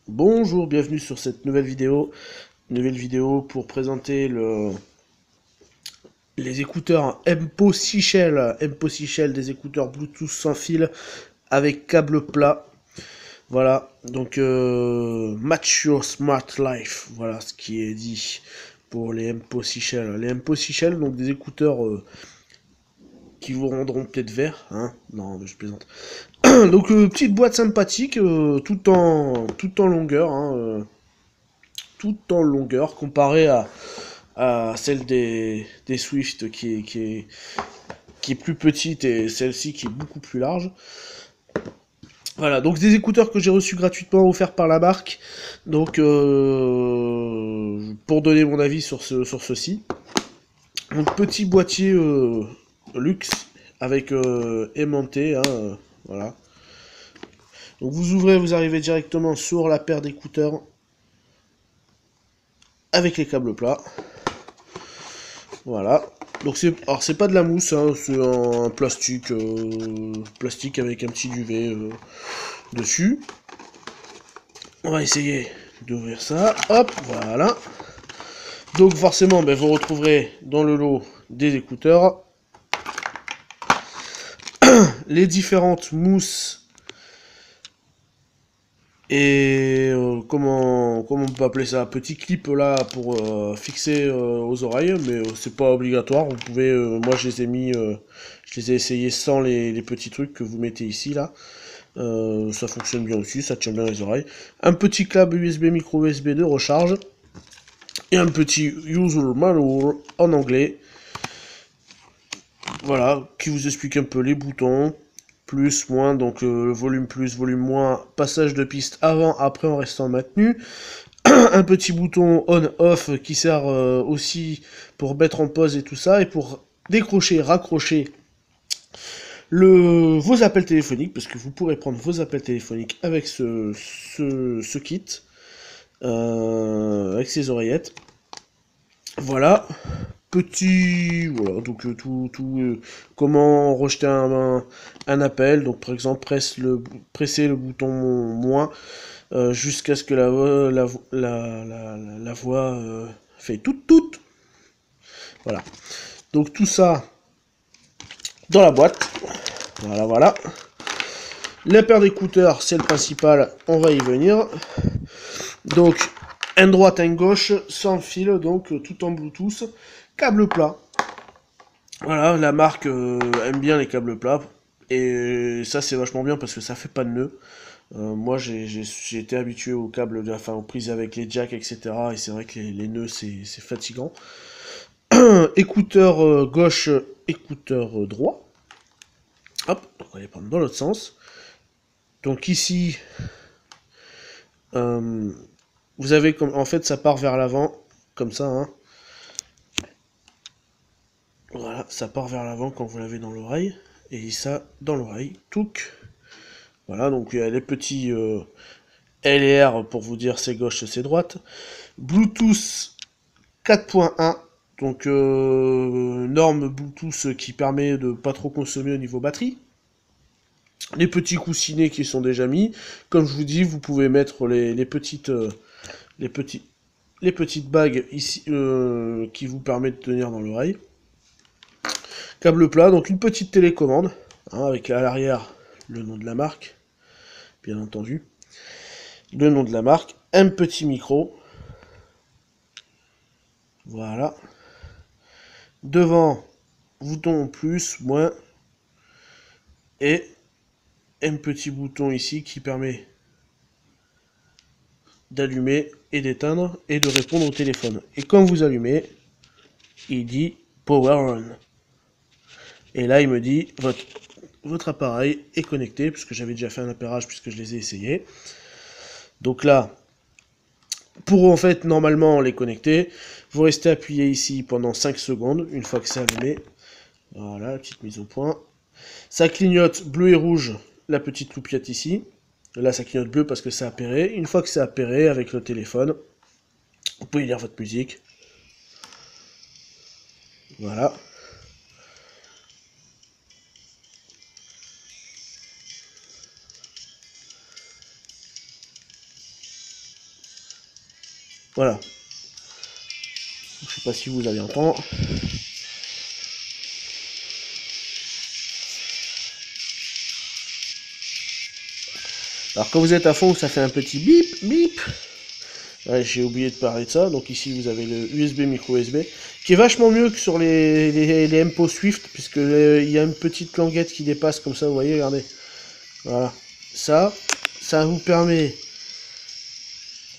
Bonjour, bienvenue sur cette nouvelle vidéo. Nouvelle vidéo pour présenter les écouteurs MPO Seychelles. MPO Seychelles, des écouteurs Bluetooth sans fil avec câble plat. Voilà, donc Match Your Smart Life. Voilà ce qui est dit pour les MPO Seychelles. Les MPO Seychelles, donc des écouteurs qui vous rendront peut-être verts. Hein, non, je plaisante. Donc petite boîte sympathique, tout en longueur. Tout en longueur comparé à celle des Swift qui est plus petite et celle-ci qui est beaucoup plus large. Voilà, donc des écouteurs que j'ai reçus gratuitement offerts par la marque. Donc pour donner mon avis sur ceci. Donc petit boîtier luxe avec aimanté, hein, voilà. Donc vous ouvrez, vous arrivez directement sur la paire d'écouteurs avec les câbles plats. Voilà. Donc c'est pas de la mousse, hein, c'est un plastique avec un petit duvet dessus. On va essayer d'ouvrir ça. Hop, voilà. Donc forcément, ben, vous retrouverez dans le lot des écouteurs les différentes mousses et comment on peut appeler ça, petit clip là pour fixer aux oreilles, mais c'est pas obligatoire. Vous pouvez, moi je les ai mis, je les ai essayés sans les petits trucs que vous mettez ici là. Ça fonctionne bien aussi, ça tient bien les oreilles. Un petit câble USB micro USB de recharge et un petit user manual en anglais. Voilà, qui vous explique un peu les boutons, plus, moins, donc volume plus, volume moins, passage de piste avant, après en restant maintenu. Un petit bouton on-off qui sert aussi pour mettre en pause et tout ça, et pour décrocher, raccrocher vos appels téléphoniques, parce que vous pourrez prendre vos appels téléphoniques avec ce kit, avec ces oreillettes. Voilà. Voilà, donc comment rejeter un appel, donc par exemple presser le bouton moins jusqu'à ce que la voix fait toute, voilà, donc tout ça dans la boîte, voilà, la paire d'écouteurs c'est le principal, on va y venir, donc un droite, un gauche, sans fil, donc tout en Bluetooth, câble plat. Voilà, la marque aime bien les câbles plats. Et ça, c'est vachement bien parce que ça fait pas de nœuds. Moi, j'ai été habitué aux câbles, enfin aux prises avec les jacks, etc. Et c'est vrai que les nœuds, c'est fatigant. Écouteur gauche, écouteur droit. Hop, donc on va les prendre dans l'autre sens. Donc ici, euh, vous avez comme, en fait, ça part vers l'avant, comme ça, hein. Voilà, ça part vers l'avant quand vous l'avez dans l'oreille. Et ça, dans l'oreille, touc. Voilà, donc il y a les petits L et R pour vous dire c'est gauche, c'est droite. Bluetooth 4.1, donc norme Bluetooth qui permet de pas trop consommer au niveau batterie. Les petits coussinets qui sont déjà mis. Comme je vous dis, vous pouvez mettre les petites bagues ici qui vous permettent de tenir dans l'oreille. Câble plat, donc une petite télécommande, hein, avec à l'arrière le nom de la marque, bien entendu. Le nom de la marque, un petit micro. Voilà. Devant, bouton plus, moins. Et un petit bouton ici qui permet d'allumer et d'éteindre et de répondre au téléphone. Et quand vous allumez, il dit Power On. Et là, il me dit votre appareil est connecté, puisque j'avais déjà fait un appairage, puisque je les ai essayés. Donc là, pour en fait normalement les connecter, vous restez appuyé ici pendant 5 secondes, une fois que c'est allumé. Voilà, petite mise au point. Ça clignote bleu et rouge, la petite loupiote ici. Là, ça clignote bleu parce que c'est appairé. Une fois que c'est appairé avec le téléphone, vous pouvez lire votre musique. Voilà. Voilà. Je sais pas si vous allez entendre. Alors quand vous êtes à fond, ça fait un petit bip, bip. Ouais, j'ai oublié de parler de ça. Donc ici, vous avez le USB, micro USB, qui est vachement mieux que sur les MPO Swift, puisque il y a une petite languette qui dépasse comme ça, vous voyez, regardez. Voilà. Ça vous permet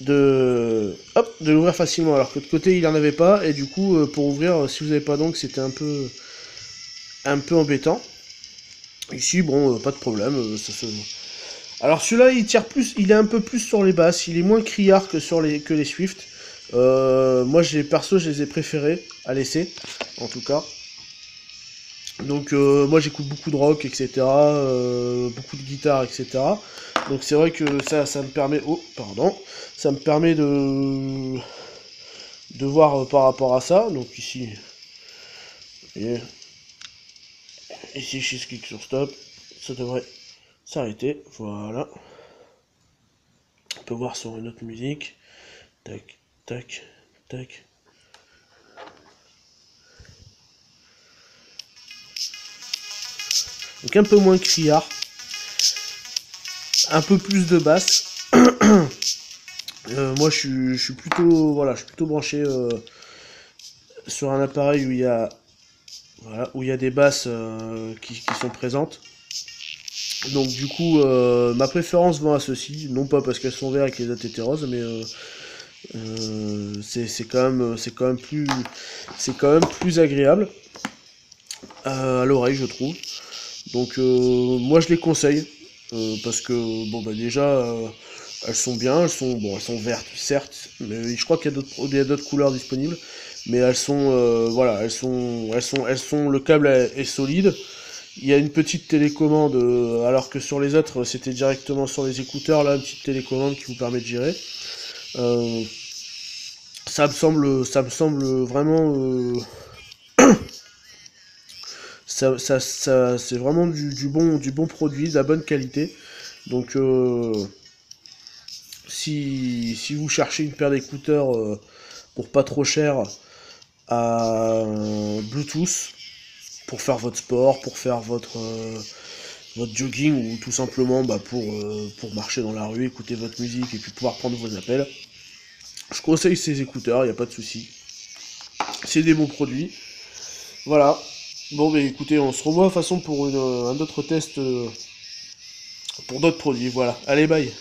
de l'ouvrir facilement, alors que de côté, il n'en avait pas, et du coup, pour ouvrir, si vous n'avez pas donc, c'était un peu embêtant. Ici, bon, pas de problème, ça se... Alors celui-là, il tire plus, il est un peu plus sur les basses, il est moins criard que les Swift. Moi, perso, je les ai préférés à l'essai, en tout cas. Donc moi, j'écoute beaucoup de rock, etc. Beaucoup de guitare, etc. Donc c'est vrai que ça me permet, oh, pardon, ça me permet de voir par rapport à ça. Donc ici, et ici, je clique sur stop, ça devrait s'arrêter, voilà. On peut voir sur une autre musique. Tac, tac, tac. Donc un peu moins criard. Un peu plus de basse. Moi je suis plutôt voilà, je suis plutôt branché sur un appareil où il y a voilà, où il y a des basses qui sont présentes. Donc du coup ma préférence va à ceci, non pas parce qu'elles sont vertes et que les autres étaient roses, mais c'est quand même plus agréable à l'oreille, je trouve. Donc moi je les conseille parce que bon bah déjà elles sont bien, elles sont vertes certes, mais je crois qu'il y a d'autres couleurs disponibles, mais elles sont voilà, elles sont le câble est solide. Il y a une petite télécommande alors que sur les autres c'était directement sur les écouteurs, là une petite télécommande qui vous permet de gérer. Euh, ça me semble vraiment c'est vraiment du bon produit, de la bonne qualité. Donc si vous cherchez une paire d'écouteurs pour pas trop cher à Bluetooth, pour faire votre sport, pour faire votre jogging ou tout simplement pour marcher dans la rue, écouter votre musique et puis pouvoir prendre vos appels, je conseille ces écouteurs, il n'y a pas de souci. C'est des bons produits. Voilà. Bon, bah écoutez, on se revoit de toute façon pour un autre test pour d'autres produits. Voilà. Allez, bye.